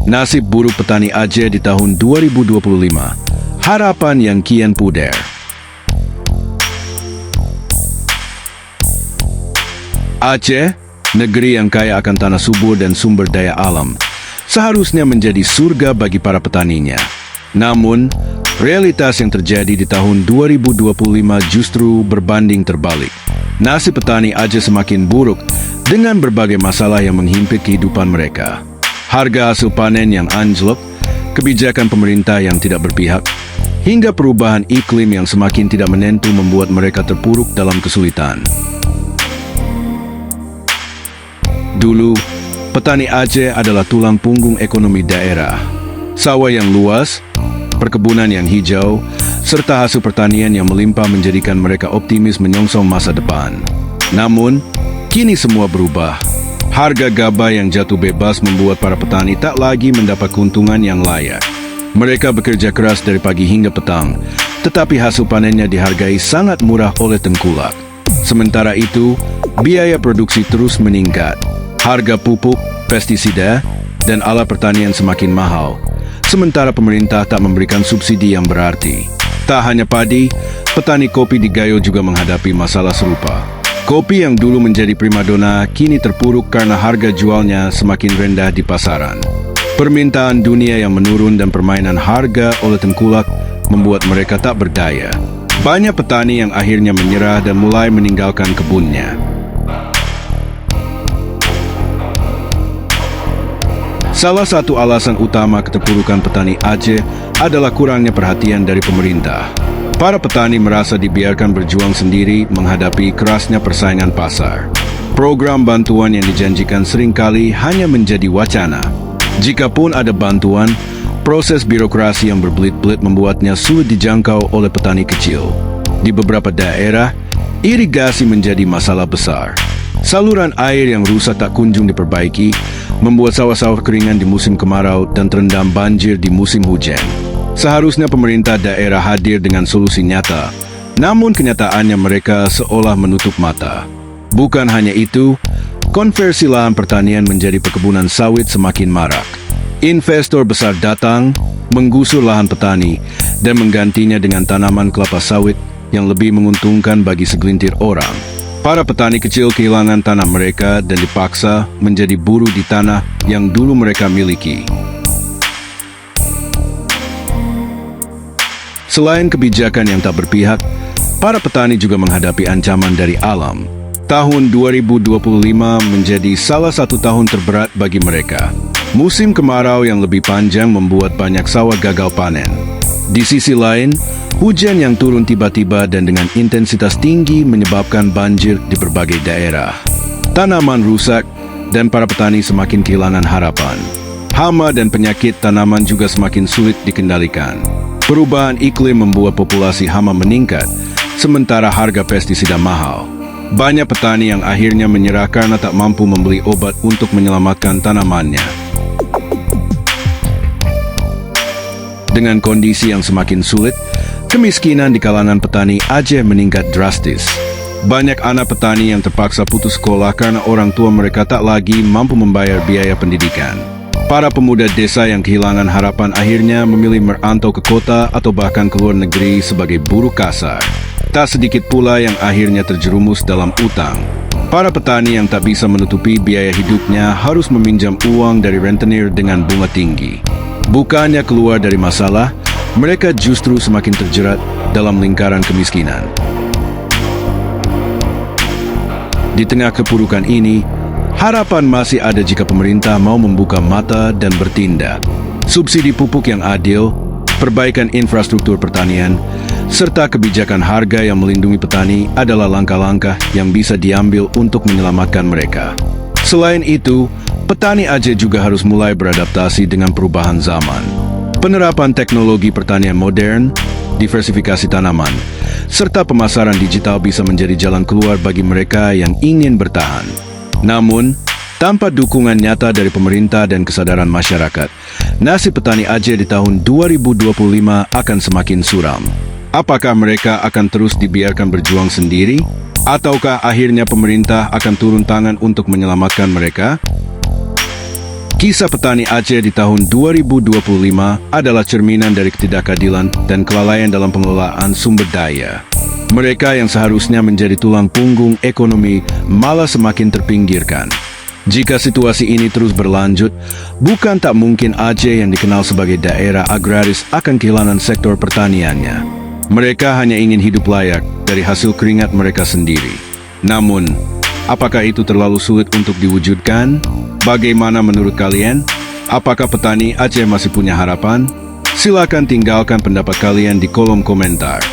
Nasib buruk petani Aceh di tahun 2025. Harapan yang kian pudar. Aceh, negeri yang kaya akan tanah subur dan sumber daya alam, seharusnya menjadi surga bagi para petaninya. Namun, realitas yang terjadi di tahun 2025 justru berbanding terbalik. Nasib petani Aceh semakin buruk dengan berbagai masalah yang menghimpit kehidupan mereka. Harga hasil panen yang anjlok, kebijakan pemerintah yang tidak berpihak, hingga perubahan iklim yang semakin tidak menentu membuat mereka terpuruk dalam kesulitan. Dulu, petani Aceh adalah tulang punggung ekonomi daerah. Sawah yang luas, perkebunan yang hijau, serta hasil pertanian yang melimpah menjadikan mereka optimis menyongsong masa depan. Namun, kini semua berubah. Harga gabah yang jatuh bebas membuat para petani tak lagi mendapat keuntungan yang layak. Mereka bekerja keras dari pagi hingga petang, tetapi hasil panennya dihargai sangat murah oleh tengkulak. Sementara itu, biaya produksi terus meningkat. Harga pupuk, pestisida, dan alat pertanian semakin mahal. Sementara pemerintah tak memberikan subsidi yang berarti. Tak hanya padi, petani kopi di Gayo juga menghadapi masalah serupa. Kopi yang dulu menjadi primadona kini terpuruk karena harga jualnya semakin rendah di pasaran. Permintaan dunia yang menurun dan permainan harga oleh tengkulak membuat mereka tak berdaya. Banyak petani yang akhirnya menyerah dan mulai meninggalkan kebunnya. Salah satu alasan utama keterpurukan petani Aceh adalah kurangnya perhatian dari pemerintah. Para petani merasa dibiarkan berjuang sendiri menghadapi kerasnya persaingan pasar. Program bantuan yang dijanjikan seringkali hanya menjadi wacana. Jikapun ada bantuan, proses birokrasi yang berbelit-belit membuatnya sulit dijangkau oleh petani kecil. Di beberapa daerah, irigasi menjadi masalah besar. Saluran air yang rusak tak kunjung diperbaiki, membuat sawah-sawah keringan di musim kemarau dan terendam banjir di musim hujan. Seharusnya pemerintah daerah hadir dengan solusi nyata, namun kenyataannya mereka seolah menutup mata. Bukan hanya itu, konversi lahan pertanian menjadi perkebunan sawit semakin marak. Investor besar datang, menggusur lahan petani, dan menggantinya dengan tanaman kelapa sawit yang lebih menguntungkan bagi segelintir orang. Para petani kecil kehilangan tanah mereka dan dipaksa menjadi buruh di tanah yang dulu mereka miliki. Selain kebijakan yang tak berpihak, para petani juga menghadapi ancaman dari alam. Tahun 2025 menjadi salah satu tahun terberat bagi mereka. Musim kemarau yang lebih panjang membuat banyak sawah gagal panen. Di sisi lain, hujan yang turun tiba-tiba dan dengan intensitas tinggi menyebabkan banjir di berbagai daerah. Tanaman rusak dan para petani semakin kehilangan harapan. Hama dan penyakit tanaman juga semakin sulit dikendalikan. Perubahan iklim membuat populasi hama meningkat, sementara harga pestisida mahal. Banyak petani yang akhirnya menyerah karena tak mampu membeli obat untuk menyelamatkan tanamannya. Dengan kondisi yang semakin sulit, kemiskinan di kalangan petani Aceh meningkat drastis. Banyak anak petani yang terpaksa putus sekolah karena orang tua mereka tak lagi mampu membayar biaya pendidikan. Para pemuda desa yang kehilangan harapan akhirnya memilih merantau ke kota atau bahkan ke luar negeri sebagai buruh kasar. Tak sedikit pula yang akhirnya terjerumus dalam utang. Para petani yang tak bisa menutupi biaya hidupnya harus meminjam uang dari rentenir dengan bunga tinggi. Bukannya keluar dari masalah, mereka justru semakin terjerat dalam lingkaran kemiskinan. Di tengah kepurukan ini, harapan masih ada jika pemerintah mau membuka mata dan bertindak. Subsidi pupuk yang adil, perbaikan infrastruktur pertanian, serta kebijakan harga yang melindungi petani adalah langkah-langkah yang bisa diambil untuk menyelamatkan mereka. Selain itu, petani Aceh juga harus mulai beradaptasi dengan perubahan zaman. Penerapan teknologi pertanian modern, diversifikasi tanaman, serta pemasaran digital bisa menjadi jalan keluar bagi mereka yang ingin bertahan. Namun, tanpa dukungan nyata dari pemerintah dan kesadaran masyarakat, nasib petani Aceh di tahun 2025 akan semakin suram. Apakah mereka akan terus dibiarkan berjuang sendiri? Ataukah akhirnya pemerintah akan turun tangan untuk menyelamatkan mereka? Kisah petani Aceh di tahun 2025 adalah cerminan dari ketidakadilan dan kelalaian dalam pengelolaan sumber daya. Mereka yang seharusnya menjadi tulang punggung ekonomi malah semakin terpinggirkan. Jika situasi ini terus berlanjut, bukan tak mungkin Aceh yang dikenal sebagai daerah agraris akan kehilangan sektor pertaniannya. Mereka hanya ingin hidup layak dari hasil keringat mereka sendiri. Namun, apakah itu terlalu sulit untuk diwujudkan? Bagaimana menurut kalian? Apakah petani Aceh masih punya harapan? Silakan tinggalkan pendapat kalian di kolom komentar.